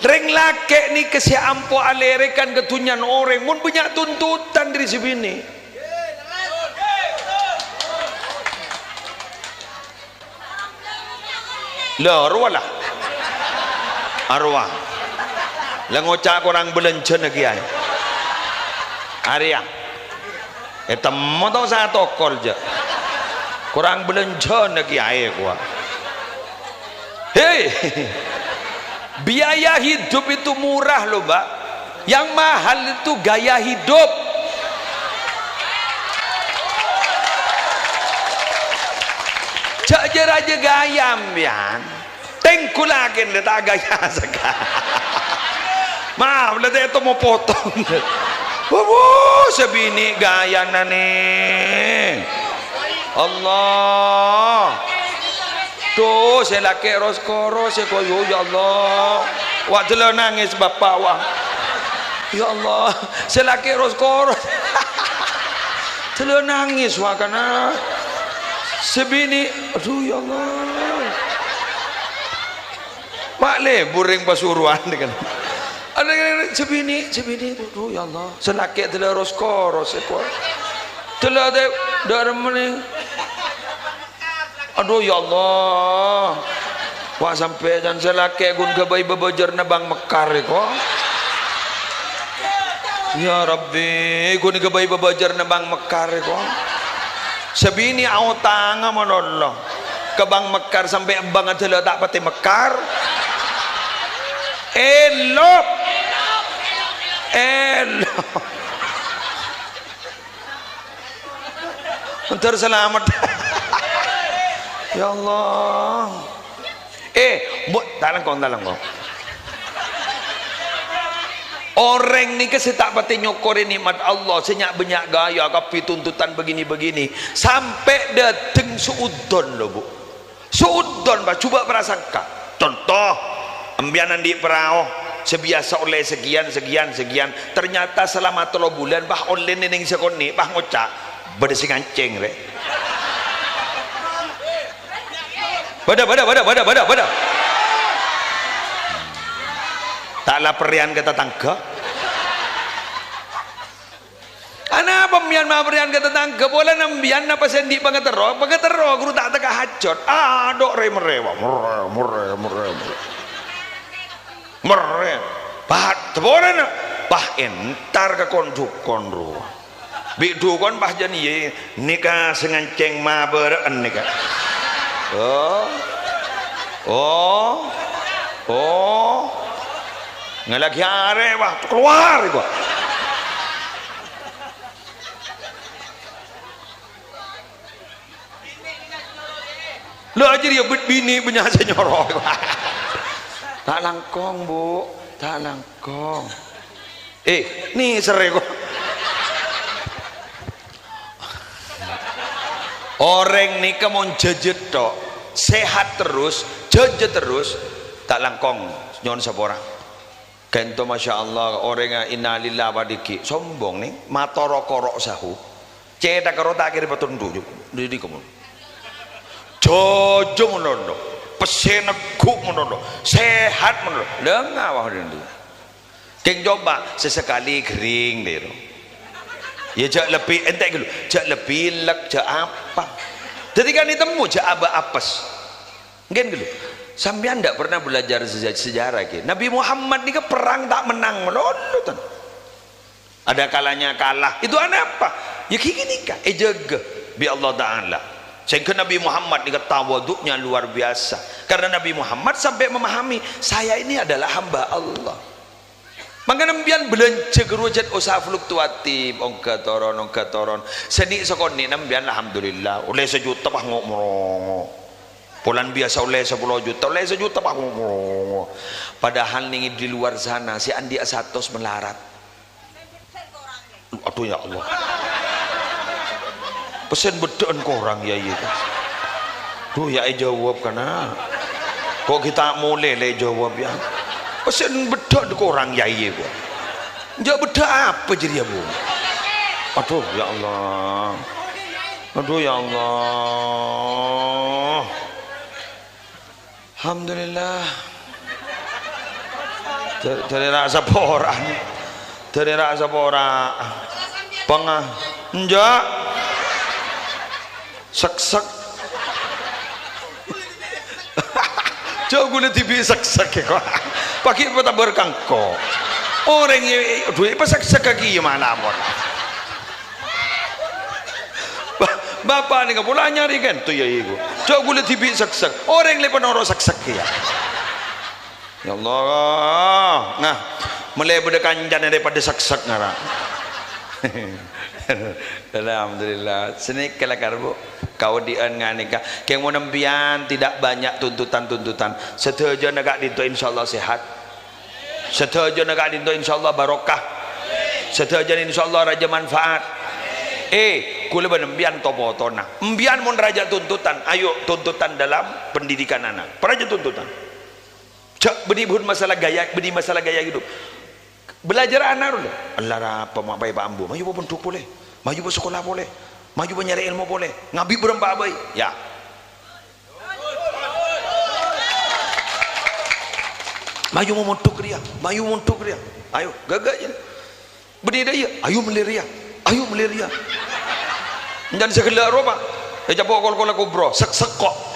Reng laki ni kesi ampo alerekan ketunyan orang mun banyak tuntutan dari sini. Lah arwah lah. Arwah. Lah ngocak orang belenjen lagi ay. Arya. Temu tau saya tokol je. Kurang belenjen lagi ay gua. Hei. Biaya hidup itu murah loh, Mbak. Yang mahal itu gaya hidup. Cak raja gaya ambian. Tengkulakin letak gaya sekarang. Maaf, letak itu mau potong. Sebini gaya nane. Allah. Tuh saya laki roskoro saya koyo ya Allah. Wak jelo nangis bapak wah. Ya Allah, saya laki roskoro. Jelo nangis wah kana. Sebini aduh ya Allah. Mak le buring pasuruan dengan. Ada sebini aduh ya Allah. Saya laki jelo roskoro saya koyo. Jelo de darmene. Aduh ya Allah. Wah sampai dan selaki gun ke bayi bebejar na bang Mekar ko. Ya Rabbi, gun ke bayi bebejar na bang Mekar ko. Sebini au tanga monolong ke bang Mekar sampai bang adalah tak pati Mekar. Elok. Untuk selamat. Ya Allah. Tak langkong. Orang ni kesetak pati nyokori nikmat Allah senyak banyak gaya tapi tuntutan begini-begini sampai dateng suudon loh bu. Suudon bah coba prasangka. Contoh ambianan di perahu sebiasa oleh sekian ternyata selama 3 bulan bah oleh neneng sekoni bah ngocak berdesi nganceng re. Bada. Taklah perian ke tetangga. Ana pemian ma perian ke tetangga boleh nambian apa sendi pangatero guru tak teka hajat. Dok merewa. Bah teboran bah entar ke konru. Bidu kon bah jani nikah senganceng ma beren nikah. Oh. Ngelagi are wah keluar gua. Lo aja dia bini punya senyorok. Tak langkong bu, tak langkong. Nih sere gua. Orang ni kemon jejet tok, sehat terus, jejet terus, tak langkong nyon seporang. Kento masya Allah orang innalillah wadiki sombong nih matoro korok sahu cedak karo tak kira petunjuk di kamu jojo menondo peseneguk menondo sehat menondo dengar wah ini keng coba sesekali kering deh ya jak lebih entek gitu jak lebih lek jak apa jadi kan ditemu jak apes mungkin gitu. Sampean tidak pernah belajar sejarah gitu. Nabi Muhammad ini ke perang tak menang melulu. Ada kalanya kalah. Itu apa? Ya gini kah? Jaga bi Allah Taala. Sehingga Nabi Muhammad ini tawaduknya luar biasa. Karena Nabi Muhammad sampai memahami saya ini adalah hamba Allah. Maka nambian belanja gerujat usaha fluktuatif ongka toron. Seni sekoni nambian alhamdulillah. Oleh sejuta bah ngomong. Pulan biasa oleh 10 juta, oleh 1 juta pak. Padahal nih di luar sana si Andi Asatos melarat. Aduh ya Allah. Pesen bedaan korang ya itu. Duh ya jawab karena. Kok kita mulai le jawab ya. Pesen bedaan korang ya gua. Enggak beda apa jadi ya bu. Aduh ya Allah. Aduh ya Allah. Alhamdulillah. dari rasa poran dari rasa pora pengah enggak sek jauh guna TV sek kok pakai apa berkangko orang yang duit apa sek kaki mana mon bapak ni kapula nyari kan tu ya ibu jauh guna TV sek orang lepas orang sek ya ya Allah nah mulai berdekanjan daripada sek ngara alhamdulillah seni kelakar bu kau dianganika keng mau nembian tidak banyak tuntutan setuju negak dinto insyaallah sehat setuju negak dinto insyaallah barokah setuju insyaallah raja manfaat kula benembian topotona embian mun raja tuntutan ayo tuntutan dalam pendidikan anak raja tuntutan cak beni masalah gaya hidup belajar anak dulu Allah apa mak bayi pak ambu maju pun boleh maju bersekolah boleh maju mencari ilmu boleh ngabi berempat baik ya maju memuntuk dia ayo gagak je beri dia ayo meliria dan segala roba dia capok kol-kol kubro sek kok